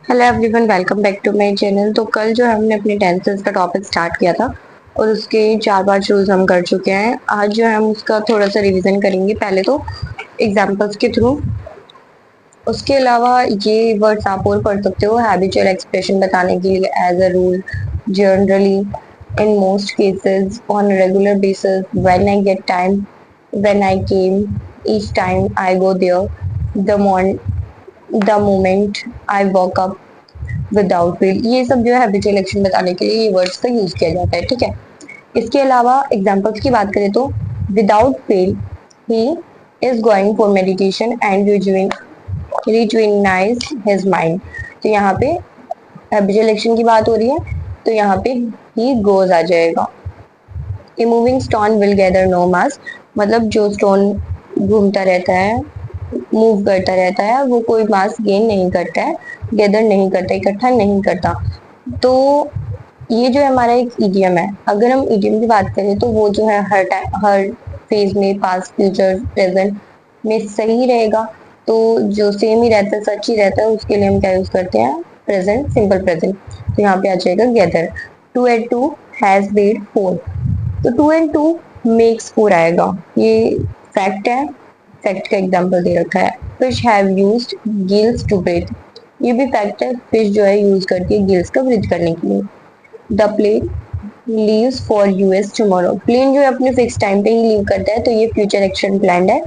Hello everyone, welcome back to my channel. तो कल जो है हमने अपने टेंसेस का टॉपिक स्टार्ट किया था और उसके 4-5 रूल्स हम कर चुके हैं। आज जो है हम उसका थोड़ा सा रिवीजन करेंगे, पहले तो एग्जांपल्स के थ्रू। उसके अलावा ये वर्ड्स आप और पढ़ सकते हो हैबिचुअल एक्सप्रेशन बताने के लिए। As a rule, generally, in most cases, on regular basis, when I get time, when I came, each time I go there, the moment I walk up, without fail. ये सब जो है habitual action बताने के लिए ये words का use किया जाता है, ठीक है। इसके अलावा एग्जांपल्स की बात करें तो without fail he is going for meditation and rejuvenate his mind. तो यहाँ पे हैबिचुअल एक्शन की बात हो रही है, तो यहाँ पे ही गोज आ जाएगा। A moving stone will gather no moss, मतलब जो स्टोन घूमता रहता है, मूव करता रहता है, वो कोई मास गेन नहीं करता है, गैदर नहीं करता, इकट्ठा नहीं करता। तो ये जो हमारा एक इडियम है, अगर हम इडियम की बात करें तो वो जो है हर टाइम, हर फेज में, पास्ट, फ्यूचर, प्रेजेंट में सही रहेगा। तो जो सेम ही रहता है, सच ही रहता है, उसके लिए हम क्या यूज करते हैं? Present simple present. तो यहाँ पे आ जाएगा गैदर। 2 and 2 has made 4। तो 2 and 2 मेक्स 4 आएगा। ये फैक्ट है, फैक्ट का एग्जाम्पल दे रखा है। Fish have used gills to breathe. ये भी फैक्ट है, फिश जो है यूज करती है गिल्स का ब्रीथ करने के लिए। The plane leaves for US tomorrow. Plane जो है अपने फिक्स टाइम पे ही लीव करता है, तो ये फ्यूचर एक्शन प्लान है,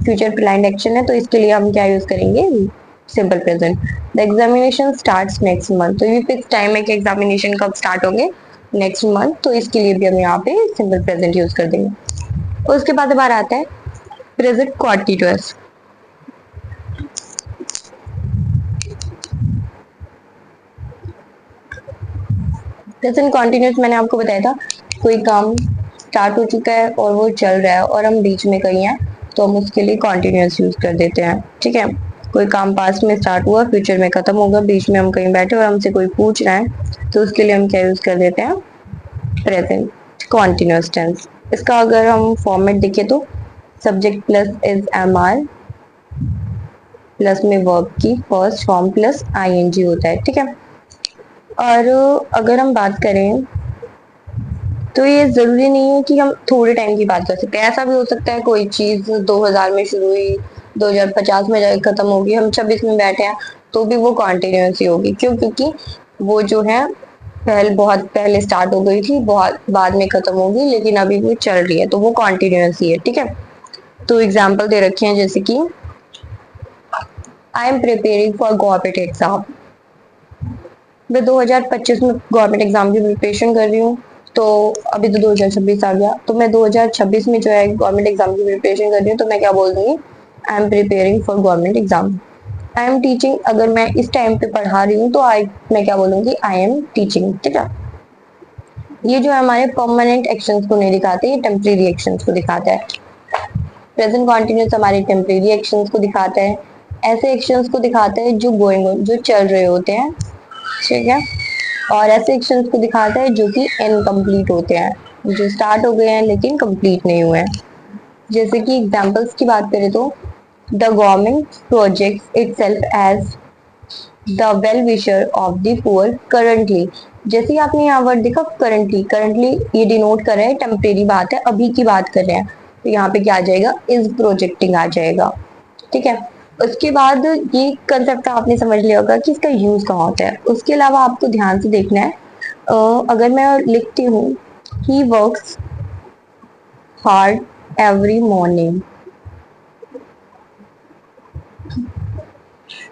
फ्यूचर प्लान एक्शन है। तो इसके लिए हम क्या यूज करेंगे? Simple present. The examination starts next month. तो ये फिक्स टाइम है कि एग्जामिनेशन कब स्टार्ट होंगे? Next month. तो इसके लिए भी हम यहाँ पे सिंपल प्रेजेंट यूज कर देंगे। उसके बाद हमारा आता है प्रेजेंट कॉन्टिन्यूअस। प्रेजेंट कॉन्टिन्यूअस मैंने आपको बताया था, कोई काम स्टार्ट हो चुका है और वो चल रहा है और हम बीच में कहीं हैं, तो हम उसके लिए कॉन्टिन्यूअस यूज कर देते हैं, ठीक है। कोई काम पास्ट में स्टार्ट हुआ, फ्यूचर में खत्म होगा, बीच में हम कहीं बैठे और हमसे कोई पूछ रहा है, तो उसके लिए हम क्या यूज कर देते हैं? Present continuous tense. इसका अगर हम फॉर्मेट देखें तो subject plus is am are plus में वर्ब की फर्स्ट फॉर्म प्लस आईएनजी होता है, ठीक है। और अगर हम बात करें तो ये जरूरी नहीं है कि हम थोड़े टाइम की बात कर सकते हैं। ऐसा भी हो सकता है कोई चीज 2000 में शुरू हुई, 2050 में जाके खत्म होगी, हम 26 में बैठे हैं, तो भी वो कॉन्टिन्यूस ही होगी। क्यों? क्योंकि वो जो है बहुत पहले स्टार्ट हो गई थी, बहुत बाद में खत्म होगी, लेकिन अभी वो चल रही है, तो वो कॉन्टिन्यूस ही है, ठीक है। तो एग्जाम्पल दे रखे हैं जैसे कि I am preparing for government exam. मैं 2025 में गवर्नमेंट एग्जाम की प्रिपरेशन कर रही हूँ, तो अभी तो 2026 आ गया, तो मैं 2026 में जो है गवर्नमेंट एग्जाम की प्रिपरेशन कर रही हूँ, तो मैं क्या बोल दूंगी? I am preparing for government exam. I am teaching, अगर मैं इस टाइम पे पढ़ा रही हूँ तो मैं क्या बोलूंगी? आई एम टीचिंग, ठीक है। ये जो है हमारे परमानेंट एक्शंस को नहीं दिखाते, ये टेम्परेरी एक्शंस को दिखाता है। प्रेजेंट कॉन्टिन्यूस हमारे टेम्परेरी एक्शंस को दिखाता है, ऐसे एक्शंस को दिखाता है जो गोइंग ऑन, जो चल रहे होते हैं, ठीक है। और ऐसे एक्शंस को दिखाता है जो कि इनकम्प्लीट होते हैं, जो स्टार्ट हो गए हैं लेकिन कंप्लीट नहीं हुए हैं। जैसे कि एग्जांपल्स की बात करें तो the government project itself as the well wisher of the poor currently. जैसे ही आपने यहाँ वर्ड देखा करंटली, करंटली ये डिनोट कर रहे हैं टेम्परेरी बात है, अभी की बात कर रहे हैं, तो यहाँ पे क्या आ जाएगा? इज प्रोजेक्टिंग आ जाएगा, ठीक है। उसके बाद ये कंसेप्ट आपने समझ लिया होगा कि इसका यूज कहाँ होता है। उसके अलावा आपको ध्यान से देखना है, अगर मैं लिखती हूँ he works hard every morning,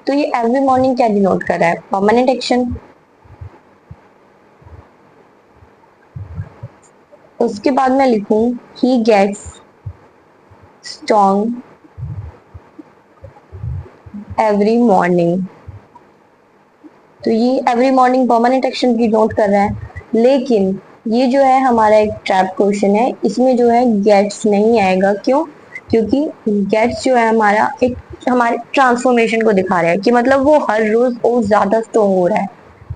तो ये एवरी मॉर्निंग क्या डिनोट कर रहा है? Permanent action. उसके बाद मैं लिखूं he gets strong every morning, तो ये एवरी मॉर्निंग परमानेंट एक्शन की नोट कर रहा है। लेकिन ये जो है हमारा एक ट्रैप क्वेश्चन है, इसमें जो है गेट्स नहीं आएगा। क्यों? क्योंकि गेट्स जो है हमारा एक हमारे ट्रांसफॉर्मेशन को दिखा रहा है, कि मतलब वो हर रोज और ज्यादा स्ट्रॉन्ग हो रहा है,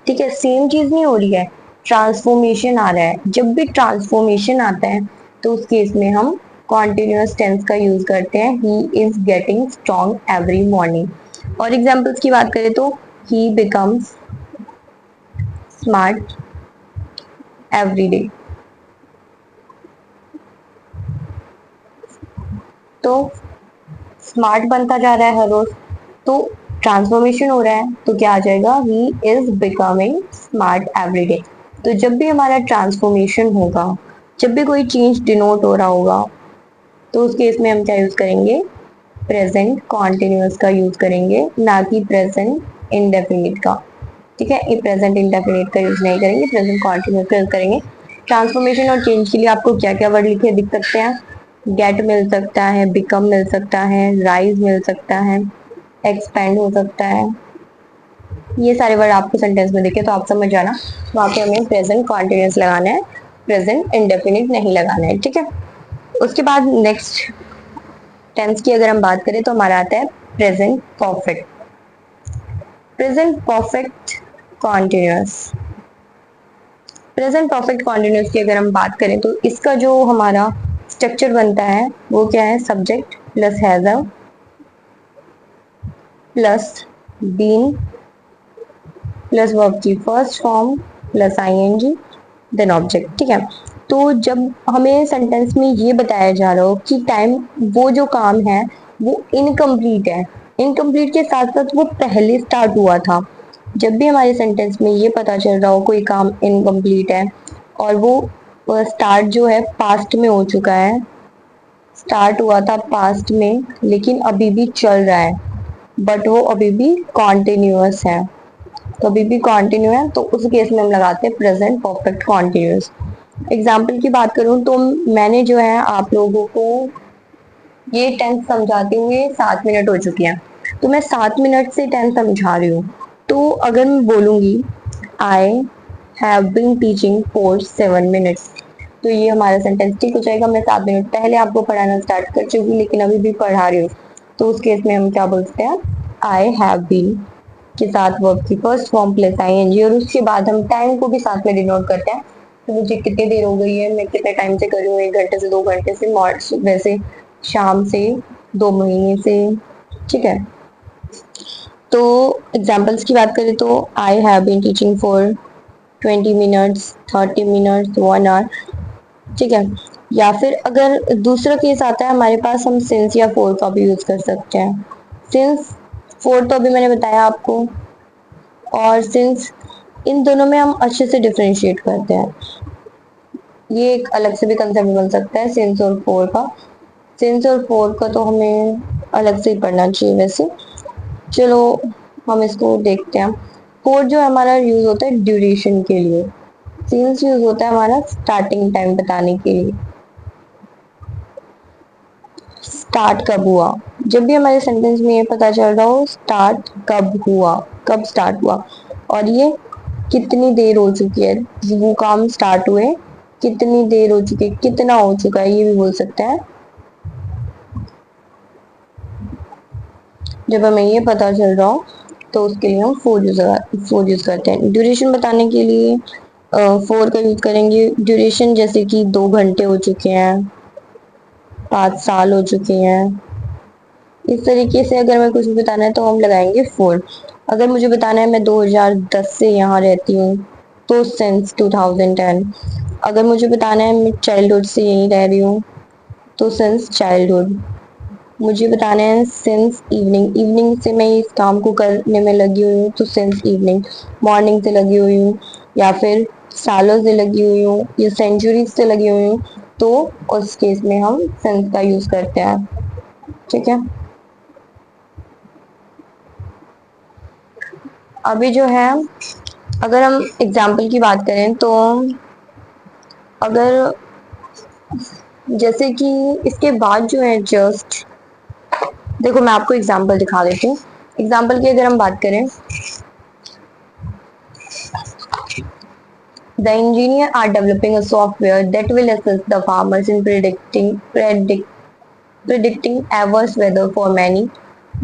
ठीक है। सेम चीज नहीं हो रही है, ट्रांसफॉर्मेशन आ रहा है। जब भी ट्रांसफॉर्मेशन आता है तो उस केस में हम कॉन्टिन्यूअस टेंस का यूज करते हैं, he is getting strong every morning. और एग्जाम्पल्स की बात करें तो he becomes smart every day। तो स्मार्ट बनता जा रहा है हर रोज, तो ट्रांसफॉर्मेशन हो रहा है, तो क्या आ जाएगा, he is becoming smart every day. तो जब भी हमारा ट्रांसफॉर्मेशन होगा, जब भी कोई चेंज डिनोट हो रहा होगा, तो उस केस में हम क्या यूज करेंगे, प्रेजेंट कॉन्टिन्यूअस का यूज करेंगे, ना कि प्रेजेंट इंडेफिनिट का। ठीक है, ये प्रेजेंट इंडेफिनिट का यूज नहीं करेंगे, प्रेजेंट कॉन्टिन्यूअस का यूज करेंगे। ट्रांसफॉर्मेशन और चेंज के लिए आपको क्या क्या वर्ड लिखे दिख सकते हैं, गेट मिल सकता है, बिकम मिल सकता है, राइज मिल सकता है, एक्सपेंड हो सकता है। ये सारे वर्ड आपको सेंटेंस में दिखे तो आप समझ जाना, वहां पे हमें प्रेजेंट कॉन्टिन्यूअस लगाना है, प्रेजेंट इंडेफिनिट नहीं लगाना है। ठीक है, उसके बाद नेक्स्ट टेंस की अगर हम बात करें तो हमारा आता है present perfect. Present perfect continuous. Present perfect continuous की अगर हम बात करें तो इसका जो हमारा स्ट्रक्चर बनता है वो क्या है, subject plus has plus been plus verb की first form plus ING then object. ठीक है, तो जब हमें सेंटेंस में ये बताया जा रहा हो कि टाइम, वो जो काम है वो इनकम्प्लीट है, इनकम्प्लीट के साथ साथ वो पहले स्टार्ट हुआ था। जब भी हमारे सेंटेंस में ये पता चल रहा हो कोई काम इनकम्प्लीट है और वो स्टार्ट जो है पास्ट में हो चुका है, स्टार्ट हुआ था पास्ट में लेकिन अभी भी चल रहा है, बट वो अभी भी कॉन्टिन्यूअस है, तो अभी भी कंटिन्यू है, तो उस केस में हम लगाते हैं प्रेजेंट परफेक्ट कॉन्टिन्यूअस। एग्जाम्पल की बात करूं तो मैंने जो है आप लोगों को ये टेंस समझाते हुए 7 मिनट हो चुके हैं, तो मैं 7 मिनट से टेंस समझा रही हूँ। तो अगर मैं बोलूंगी I have been teaching for 7 minutes, तो ये हमारा सेंटेंस ठीक हो जाएगा। मैं 7 मिनट पहले आपको पढ़ाना स्टार्ट कर चुकी लेकिन अभी भी पढ़ा रही हूँ, तो उस केस में हम क्या बोलते हैं, आई हैव बीन के साथ वर्ब की फर्स्ट फॉर्म प्लस आईएनजी, और उसके बाद हम टाइम को भी साथ में डिनोट करते हैं, तो मुझे कितनी देर हो गई है, मैं कितने टाइम से कर रही हूँ, 1 घंटे से, 2 घंटे से, वैसे शाम से, 2 महीने से। ठीक है, तो एग्जाम्पल्स की बात करें तो I have been teaching for 20 minutes, 30 minutes, 1 hour. ठीक है, या फिर अगर दूसरा केस आता है हमारे पास, हम सिंस या फोर का भी यूज कर सकते हैं। सिंस, फोर तो अभी मैंने बताया आपको, और सिंस, इन दोनों में हम अच्छे से डिफरेंशिएट करते हैं। ये एक अलग से भी कंसेप्ट बन सकता है सिंस और फोर का। सिंस और फोर का तो हमें अलग से ही पढ़ना चाहिए वैसे। चलो हम इसको देखते हैं। फोर जो हमारा यूज होता है ड्यूरेशन के लिए, सिंस यूज होता है हमारा स्टार्टिंग टाइम बताने के लिए, स्टार्ट कब हुआ। जब भी हमारे सेंटेंस में ये पता चल रहा हो स्टार्ट कब हुआ, कब स्टार्ट हुआ, और ये कितनी देर हो चुकी है, वो काम स्टार्ट हुए कितनी देर हो चुकी है, कितना हो चुका है, ये भी बोल सकते हैं। जब हमें ये पता चल रहा हो तो उसके लिए हम फोर यूज करते हैं। ड्यूरेशन बताने के लिए फोर का यूज करेंगे। ड्यूरेशन जैसे कि 2 घंटे हो चुके हैं, 5 साल हो चुके हैं, इस तरीके से अगर मैं कुछ भी बताना है तो हम लगाएंगे फोर। अगर मुझे बताना है मैं 2010 से यहाँ रहती हूँ तो सिंस 2010। अगर मुझे बताना है मैं चाइल्डहुड से यहीं रह रही हूँ तो सिंस चाइल्डहुड। मुझे बताना है सिंस इवनिंग, इवनिंग से मैं इस काम को करने में लगी हुई हूँ तो सिंस इवनिंग। मॉर्निंग से लगी हुई हूँ, या फिर सालों से लगी हुई हूँ, या सेंचुरी से लगी हुई हूँ, तो उस केस में हम सिंस का यूज करते हैं। ठीक है, अभी जो है अगर हम एग्जाम्पल की बात करें तो अगर जैसे कि इसके बाद जो है जस्ट, देखो मैं आपको एग्जाम्पल दिखा देती हूँ। एग्जाम्पल की अगर हम बात करें, the engineer are developing a software that will assist the farmers in predicting avers weather for many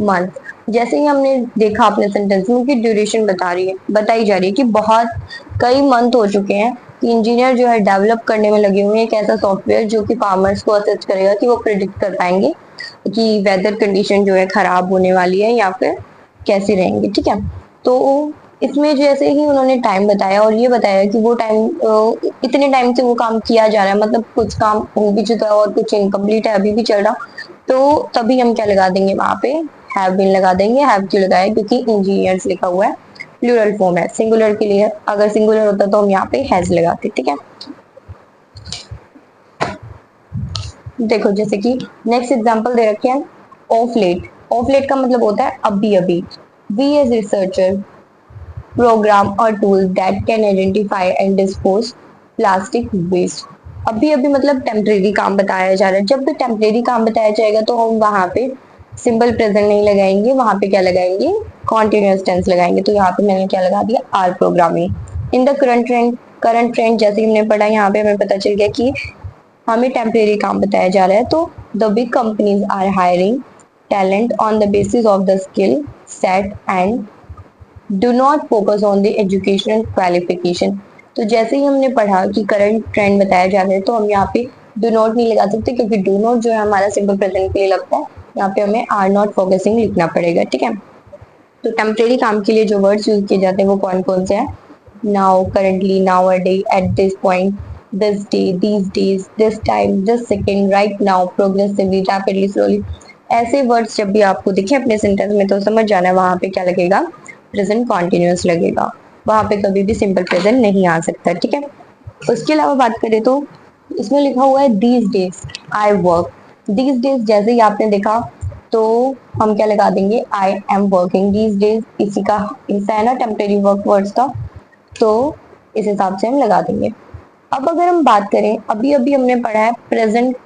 month. जैसे ही हमने देखा अपने सेंटेंस में कि ड्यूरेशन बताई जा रही है कि बहुत कई मंथ हो चुके हैं कि इंजीनियर जो है डेवलप करने में लगे हुए हैं एक ऐसा सॉफ्टवेयर जो कि फार्मर्स को असिस्ट करेगा कि वो प्रिडिक्ट कर पाएंगे कि वेदर कंडीशन जो है खराब होने वाली है या फिर कैसे रहेंगे। ठीक है, तो इसमें जैसे ही उन्होंने टाइम बताया और ये बताया कि वो टाइम इतने टाइम से वो काम किया जा रहा है, मतलब कुछ काम हो भी चुका है और कुछ इनकम्प्लीट है, अभी भी चल रहा, तो तभी हम क्या लगा देंगे वहां पे, हैव बीन लगा देंगे। हैव क्यों लगाया, क्योंकि इंजीनियर्स लिखा हुआ है, प्लूरल फॉर्म है, सिंगुलर के लिए अगर सिंगुलर होता तो हम यहाँ पे हैज लगाते। ठीक है, देखो जैसे कि नेक्स्ट एग्जांपल दे रखे हैं, ऑफ लेट। ऑफ लेट का मतलब होता है अभी अभी। वी एज रिसर्चर प्रोग्राम और tool that can identify and dispose plastic waste. अभी अभी मतलब टेम्परेरी काम बताया जा रहा है। जब भी टेम्परेरी काम बताया जाएगा तो हम वहां पे सिंपल प्रेजेंट नहीं लगाएंगे, वहां पे क्या लगाएंगे, कॉन्टिन्यूअस टेंस लगाएंगे। तो यहाँ पे मैंने क्या लगा दिया, R programming. In the current trend जैसे हमने पढ़ा, यहाँ पे हमें पता चल गया कि हमें टेम्परेरी काम बताया जा रहा है। तो the big companies are hiring talent on the basis of the skill set and do not focus on the educational qualification. तो जैसे ही हमने पढ़ा कि करंट ट्रेंड बताया जा रहा है, तो हम यहाँ पे डू नॉट नहीं लगा सकते, क्योंकि डू नॉट जो है हमारा सिंपल प्रेजेंट के लिए लगता है। यहाँ पे हमें आर नॉट फोकसिंग लिखना पड़ेगा। ठीक है, तो टेम्परेरी काम के लिए जो वर्ड्स यूज किए जाते हैं वो कौन कौन से हैं, now, currently, now a day, at this point, this day, these days, this time, this second, right now, progressively, rapidly, slowly. ऐसे वर्ड्स जब भी आपको दिखे अपने सेंटेंस में तो समझ जाना है वहां पे क्या लगेगा, प्रेजेंट कॉन्टिन्यूअस लगेगा। वहां पे कभी भी सिंपल प्रेजेंट नहीं आ सकता। ठीक है, उसके अलावा बात करें तो इसमें लिखा हुआ है these days I work. These days जैसे ही आपने देखा तो हम क्या लगा देंगे, I am working these days, इसी का हिस्सा है ना टेम्परेरी वर्क वर्ड्स का, तो इस हिसाब से हम लगा देंगे। अब अगर हम बात करें, अभी अभी हमने पढ़ा है प्रेजेंट,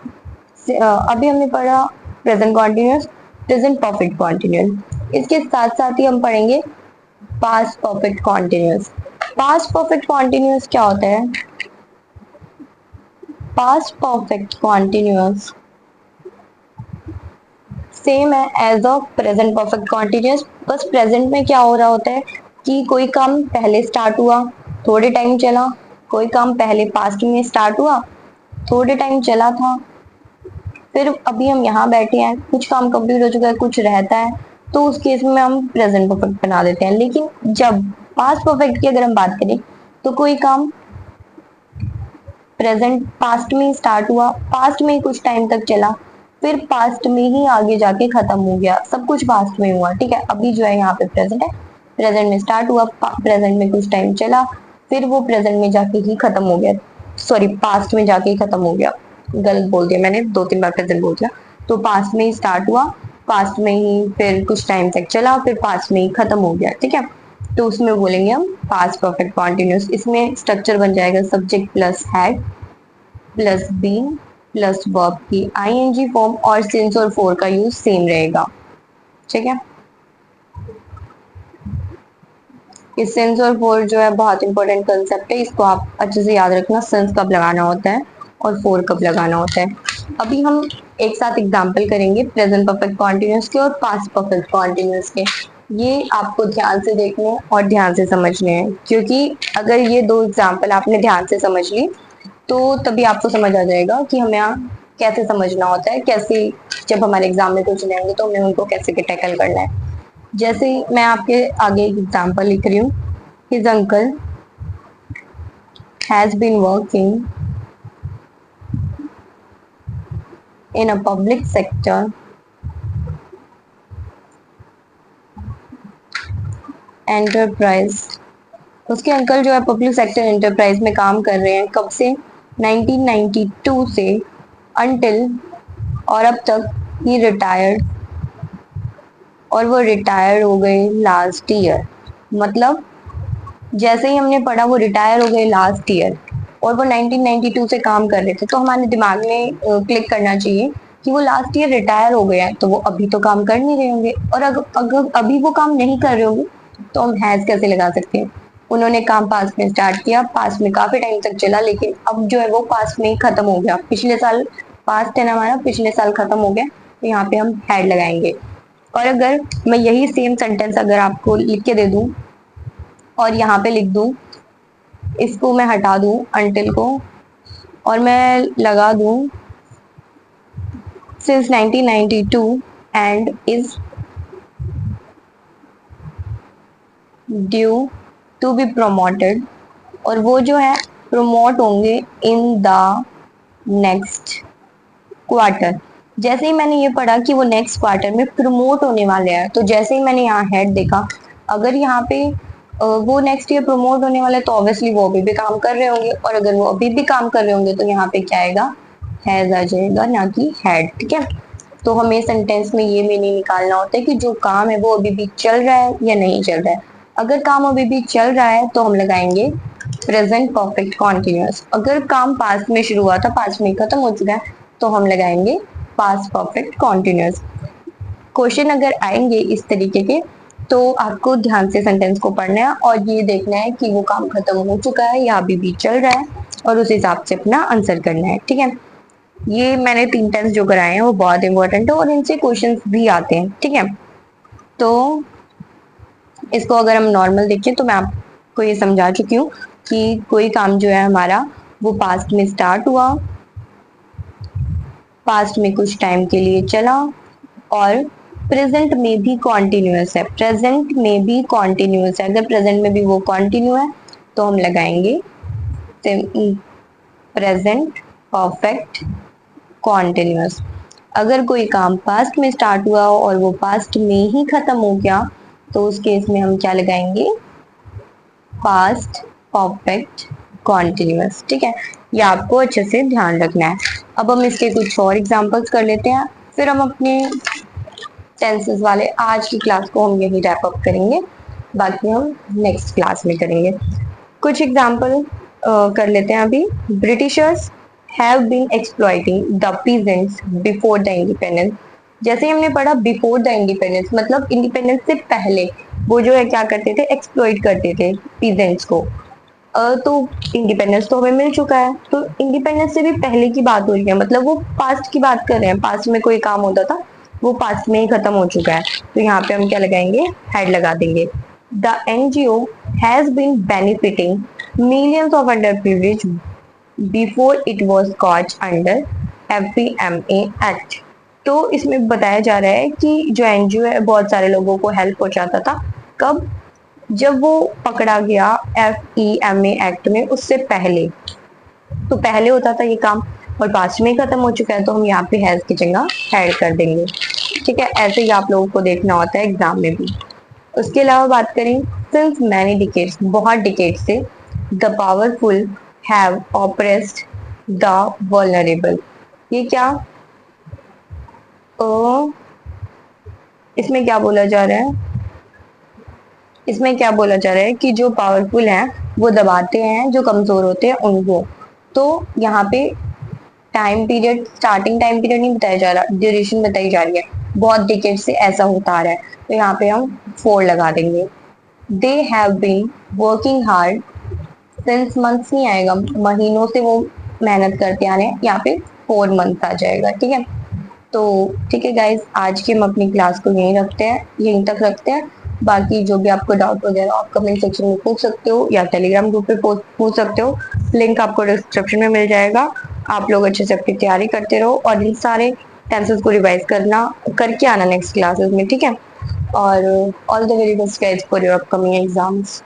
अभी हमने पढ़ा present continuous, present perfect continuous. इसके साथ साथ ही हम पढ़ेंगे past perfect continuous. Past perfect continuous क्या होता है, पास्ट परफेक्ट कॉन्टिन्यूअस सेम है as a present perfect continuous. बस प्रेजेंट में क्या हो रहा होता है कि कोई काम पहले स्टार्ट हुआ, थोड़े टाइम चला, कोई काम पहले पास्ट में स्टार्ट हुआ, थोड़े टाइम चला था, फिर अभी हम यहाँ बैठे हैं, कुछ काम कंप्लीट हो चुका है, कुछ रहता है, तो उस केस में हम प्रेजेंट परफेक्ट बना देते हैं। लेकिन जब पास्ट परफेक्ट की अगर हम बात करें तो कोई काम प्रेजेंट पास्ट में स्टार्ट हुआ, पास्ट में ही कुछ टाइम तक चला, फिर पास्ट में ही आगे जाके खत्म हो गया, सब कुछ पास्ट में हुआ। ठीक है, अभी जो है यहाँ पे प्रेजेंट है, प्रेजेंट में स्टार्ट हुआ, प्रेजेंट में कुछ टाइम चला, फिर वो प्रेजेंट में जाके ही खत्म हो गया, सॉरी पास्ट में जाके ही खत्म हो गया, गलत बोल दिया मैंने, दो तीन बार प्रेजेंट बोल दिया। तो पास्ट में ही स्टार्ट हुआ, पास्ट में ही फिर कुछ टाइम तक चला, फिर पास्ट में ही खत्म हो गया। ठीक है, तो उसमें बोलेंगे हम पास्ट परफेक्ट कॉन्टिन्यूस। इसमें स्ट्रक्चर बन जाएगा subject plus had plus been plus verb की आईएनजी फॉर्म, और सिंस और फोर का यूज सेम रहेगा। ठीक है, इस सिंस और फोर जो है बहुत इंपॉर्टेंट कंसेप्ट है, इसको आप अच्छे से याद रखना, सिंस कब लगाना होता है और फोर कब लगाना होता है। अभी हम एक साथ एग्जांपल करेंगे प्रेजेंट परफेक्ट कॉन्टिन्यूस के और पास्ट परफेक्ट कॉन्टिन्यूस के। ये आपको ध्यान से देखने हैं और ध्यान से समझने हैं, क्योंकि अगर ये दो एग्जांपल आपने ध्यान से समझ ली तो तभी आपको समझ आ जाएगा कि हमें यहाँ कैसे समझना होता है, कैसे जब हमारे एग्जाम में क्वेश्चन आएंगे तो हमें उनको कैसे टैकल करना है। जैसे मैं आपके आगे एक एग्जांपल लिख रही हूँ, his uncle has been working in a public sector enterprise. उसके अंकल जो है पब्लिक सेक्टर एंटरप्राइज में काम कर रहे हैं, कब से, 1992 से, अनटिल, और अब तक, ही रिटायर्ड, और वो रिटायर हो गए लास्ट ईयर। मतलब जैसे ही हमने पढ़ा वो रिटायर हो गए लास्ट ईयर और वो 1992 से काम कर रहे थे, तो हमारे दिमाग में क्लिक करना चाहिए कि वो लास्ट ईयर रिटायर हो गए हैं, तो वो अभी तो काम कर नहीं रहे होंगे, और अगर अभी वो काम नहीं कर रहे होंगे तो हम हैज कैसे लगा सकते हैं। उन्होंने काम पास्ट में स्टार्ट किया, पास्ट में काफी टाइम तक चला, लेकिन अब जो है वो पास्ट में ही खत्म हो गया, पिछले साल, पास्ट है ना हमारा, पिछले साल खत्म हो गया, तो यहाँ पे हम हैड लगाएंगे। और अगर मैं यही सेम सेंटेंस अगर आपको लिख के दे दूं और यहाँ पे लिख दूं, इसको मैं हटा दूं अंटिल को और मैं लगा दूं since 1992 and is due to be promoted, और वो जो है प्रमोट होंगे इन द नेक्स्ट क्वार्टर। जैसे ही मैंने ये पढ़ा कि वो नेक्स्ट क्वार्टर में प्रमोट होने वाले हैं, तो जैसे ही मैंने यहाँ हेड देखा, अगर यहाँ पे वो नेक्स्ट ईयर प्रमोट होने वाला है तो ऑब्वियसली वो अभी भी काम कर रहे होंगे, और अगर वो अभी भी काम कर रहे होंगे तो यहाँ पे क्या आएगा, हैज आ जाएगा, ना कि हैड। ठीक है, तो हमें सेंटेंस में ये मीनिंग निकालना होता है कि जो काम है वो अभी भी चल रहा है या नहीं चल रहा है। अगर काम अभी भी चल रहा है तो हम लगाएंगे प्रेजेंट परफेक्ट कॉन्टिन्यूअस। अगर काम पास्ट में शुरू हुआ था, पास्ट में खत्म हो चुका है, तो हम लगाएंगे पास्ट परफेक्ट कॉन्टिन्यूअस। क्वेश्चन अगर आएंगे इस तरीके के, तो आपको ध्यान से सेंटेंस को पढ़ना है और ये देखना है कि वो काम खत्म हो चुका है या अभी भी चल रहा है, और उस हिसाब से अपना आंसर करना है। ठीक है, ये मैंने 3 टेंस जो कराए हैं वो बहुत इंपॉर्टेंट है और इनसे क्वेश्चंस भी आते हैं। ठीक है, तो इसको अगर हम नॉर्मल देखें तो मैं आपको ये समझा चुकी हूँ कि कोई काम जो है हमारा वो पास्ट में स्टार्ट हुआ, पास्ट में कुछ टाइम के लिए चला, और प्रेजेंट में भी कॉन्टिन्यूअस है। प्रेजेंट में भी कॉन्टिन्यूअस है, अगर प्रेजेंट में भी वो कॉन्टिन्यू है तो हम लगाएंगे प्रेजेंट परफेक्ट कॉन्टिन्यूअस। अगर कोई काम पास्ट में स्टार्ट हुआ और वो पास्ट में ही खत्म हो गया तो उस केस में हम क्या लगाएंगे, पास्ट परफेक्ट कॉन्टिन्यूअस। ठीक है, ये आपको अच्छे से ध्यान रखना है। अब हम इसके कुछ और एग्जांपल्स कर लेते हैं, फिर हम अपने टेंसेस वाले आज की क्लास को हम यही रैप अप करेंगे, बाकी हम नेक्स्ट क्लास में करेंगे। कुछ एग्जांपल कर लेते हैं अभी। Britishers have been exploiting the peasants before the independence. जैसे हमने पढ़ा बिफोर द इंडिपेंडेंस मतलब इंडिपेंडेंस से पहले वो जो है क्या करते थे, एक्सप्लॉइट करते थे पीजेंट्स को। तो इंडिपेंडेंस तो हमें मिल चुका है, तो इंडिपेंडेंस से भी पहले की बात हो रही है, मतलब वो पास्ट की बात कर रहे हैं, पास्ट में कोई काम होता था वो पास्ट में ही खत्म हो चुका है, तो यहाँ पे हम क्या लगाएंगे, हैड लगा देंगे। The NGO has been benefiting millions of underprivileged before it was caught under FBMA Act। तो इसमें बताया जा रहा है कि जो एनजीओ है बहुत सारे लोगों को हेल्प पहुंचाता था, कब, जब वो पकड़ा गया FEMA एक्ट में, उससे पहले। तो पहले होता था ये काम और पास्ट में ही खत्म हो चुका है, तो हम यहाँ पे हैज की जगह हैड कर देंगे। ठीक है, ऐसे ही आप लोगों को देखना होता है एग्जाम में भी। उसके अलावा बात करें, सिंस मैनी डिकेड्स, बहुत डिकेड से, the powerful have oppressed the vulnerable. ये क्या, इसमें क्या बोला जा रहा है, इसमें क्या बोला जा रहा है कि जो पावरफुल हैं वो दबाते हैं जो कमजोर होते हैं उनको। तो यहाँ पे time period, starting time period नहीं बताया जा रहा, ड्यूरेशन बताई जा रही है, बहुत डिकेड से ऐसा होता आ रहा है, तो यहाँ पे हम 4 लगा देंगे। They have been working hard since, months नहीं आएगा, महीनों से वो मेहनत करते आ रहे हैं, यहाँ पे 4 मंथ आ जाएगा। ठीक है, तो ठीक है गाइज, आज की हम अपनी क्लास को यहीं रखते हैं, यहीं तक रखते हैं। बाकी जो भी आपको डाउट वगैरह आप कमेंट सेक्शन में पूछ सकते हो या टेलीग्राम ग्रुप पे पूछ सकते हो, लिंक आपको डिस्क्रिप्शन में मिल जाएगा। आप लोग अच्छे से अपनी तैयारी करते रहो और इन सारे टेंसेस को रिवाइज करके आना नेक्स्ट क्लासेस में। ठीक है, और all the very best guys for your upcoming exams.